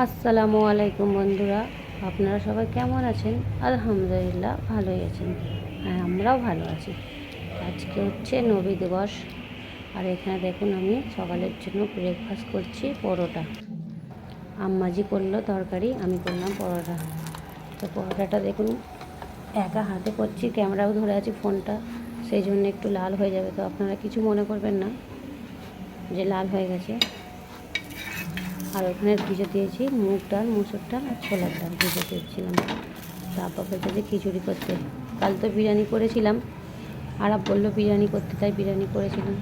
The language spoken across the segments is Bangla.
আসসালামু আলাইকুম বন্ধুরা, আপনারা সবাই কেমন আছেন? আলহামদুলিল্লাহ ভালোই আছেন। হ্যাঁ, আমরাও ভালো আছি। আজকে হচ্ছে নবী দিবস। আর এখানে দেখুন আমি সকালের জন্য ব্রেকফাস্ট করছি পরোটা। আম্মাজি করলো তরকারি, আমি করলাম পরোটা। তো পরোটাটা দেখুন একা হাতে করছি, ক্যামেরাও ধরে আছি ফোনটা, সেই জন্য একটু লাল হয়ে যাবে। তো আপনারা কিছু মনে করবেন না যে লাল হয়ে গেছে। আর ওখানে ভিজে দিয়েছি মুগ ডাল, মুসুর ডাল আর ছোলার ডাল ভিজে দিয়েছিলাম। তারপর বলছে যে খিচুড়ি করতে। কাল তো বিরিয়ানি করেছিলাম, আর বললো বিরিয়ানি করতে, তাই বিরিয়ানি করেছিলাম।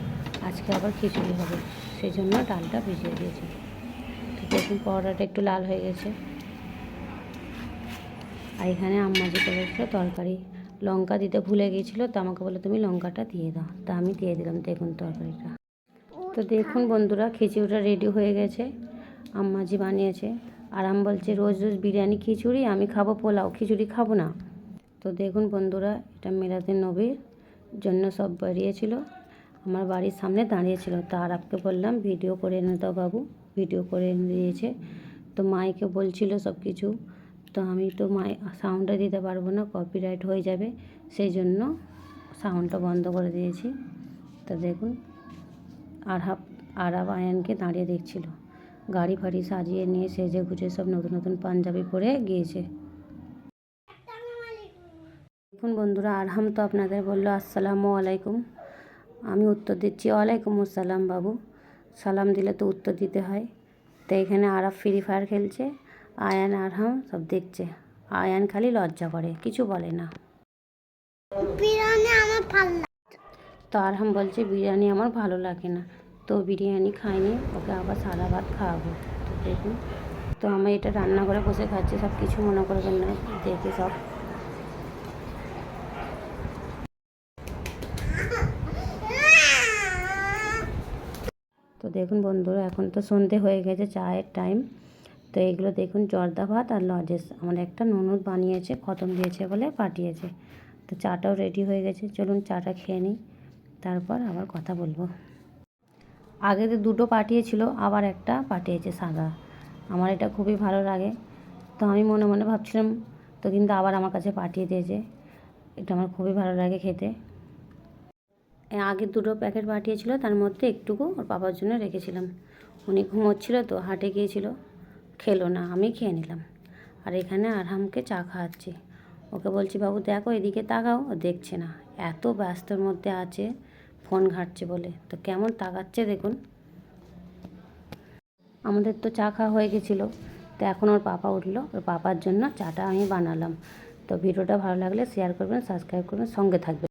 আজকে আবার খিচুড়ি হবে, সেই জন্য ডালটা ভিজিয়ে দিয়েছি। তো দেখুন পরোটাটা একটু লাল হয়ে গেছে। আর এখানে আম্মাজি করেছিল তরকারি, লঙ্কা দিতে ভুলে গিয়েছিলো, তো আমাকে বলে তুমি লঙ্কাটা দিয়ে দাও, তা আমি দিয়ে দিলাম। দেখুন তরকারিটা। তো দেখুন বন্ধুরা, খিচুড়িটা রেডি হয়ে গেছে, আম্মাজি বানিয়েছে। আর আমি বলছি রোজ রোজ বিরিয়ানি খিচুড়ি, আমি খাবো পোলাও, খিচুড়ি খাবো না। তো দেখুন বন্ধুরা, এটা মিলাদে নবীর জন্য সব বেরিয়েছিল, আমার বাড়ির সামনে দাঁড়িয়েছিল। তো আরবকে বললাম ভিডিও করে এনে দাও বাবু, ভিডিও করে এনে দিয়েছে। তো মাইকে বলছিল সব কিছু, তো আমি তো সাউন্ডটা দিতে পারবো না, কপিরাইট হয়ে যাবে, সেই জন্য সাউন্ডটা বন্ধ করে দিয়েছি। তো দেখুন আরব আয়ানকে দাঁড়িয়ে দেখছিল, গাড়ি ফাড়ি সাজিয়ে নিয়ে সেজে গুজে সব নতুন নতুন পাঞ্জাবি পরে গিয়েছে। দেখুন বন্ধুরা, আরহাম তো আপনাদের বললো আসসালামু আলাইকুম, আমি উত্তর দিচ্ছি ওয়ালাইকুম আসসালাম বাবু। সালাম দিলে তো উত্তর দিতে হয়। তো এখানে আরব ফ্রি ফায়ার খেলছে, আয়ান আরহাম সব দেখছে। আয়ান খালি লজ্জা করে, কিছু বলে না। তো আরহাম বলছে বিরিয়ানি আমার ভালো লাগে না, তো বিরিয়ানি খাইনি, ওকে আবার সাদা ভাত খাওয়াবো। তো দেখুন, তো আমি এটা রান্না করে বসে খাচ্ছি, সব কিছু মনে করবেন না দেখে সব। তো দেখুন বন্ধুরা, এখন তো সন্ধে হয়ে গেছে, চায়ের টাইম। তো এগুলো দেখুন জর্দা ভাত আর লজেস আমার একটা ননদ বানিয়েছে, খতম দিয়েছে বলে পাঠিয়েছে। তো চাটাও রেডি হয়ে গেছে, চলুন চাটা খেয়ে নিই, তারপর আবার কথা বলবো। আগে তো দুটো পাঠিয়েছিল, আবার একটা পাঠিয়েছে সাদা। আমার এটা খুবই ভালো লাগে, তো আমি মনে মনে ভাবছিলাম, তো কিন্তু আবার আমার কাছে পাঠিয়ে দিয়েছে। এটা আমার খুবই ভালো লাগে খেতে। আগে দুটো প্যাকেট পাঠিয়েছিল, তার মধ্যে একটুকু ওর বাবার জন্য রেখেছিলাম। উনি ঘুমোচ্ছিল, তো হাটে গিয়েছিল, খেলো না, আমি খেয়ে নিলাম। আর এখানে আরহামকে চা খাওয়াচ্ছি, ওকে বলছি বাবু দেখো এদিকে তাকাও, ও দেখছে না, এত ব্যস্তর মধ্যে আছে, ফোন ঘাঁটছে বলে। তো কেমন তাকাচ্ছে দেখুন। আমাদের তো চা খাওয়া হয়ে গেছিলো, তো এখন ওর পাপা উঠলো, ওর পাপার জন্য চাটা আমি বানালাম। তো ভিডিওটা ভালো লাগলে শেয়ার করবেন, সাবস্ক্রাইব করবেন, সঙ্গে থাকবেন।